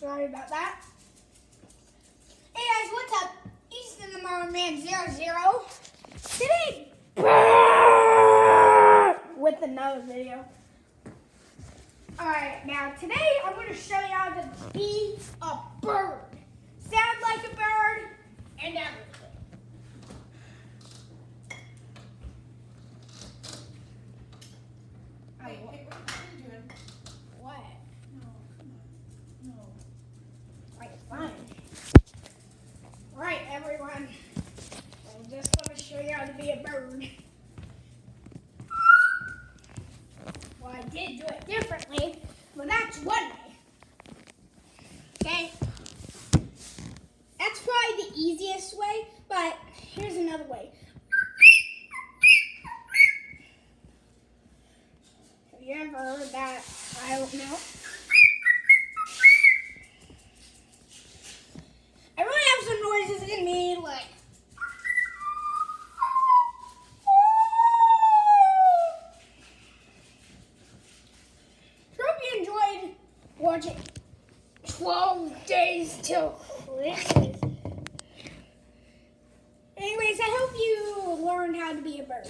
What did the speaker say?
Sorry about that. Hey guys, what's up? Easton the Merman 00. Today, with another video. Alright, now today I'm going to show you how to be a bird. Sound like a bird and everything. Hey, what are you doing? What? No, come on. No. Alright, fine. Alright, everyone. I'm just going to show you how to be a bird. Well, I did do it differently, but that's one way. Okay? That's probably the easiest way, but here's another way. Have you ever heard that? I don't know. I really have some noises in me, like. Hope you enjoyed watching 12 Days Till Christmas. Anyways, I hope you learned how to be a bird.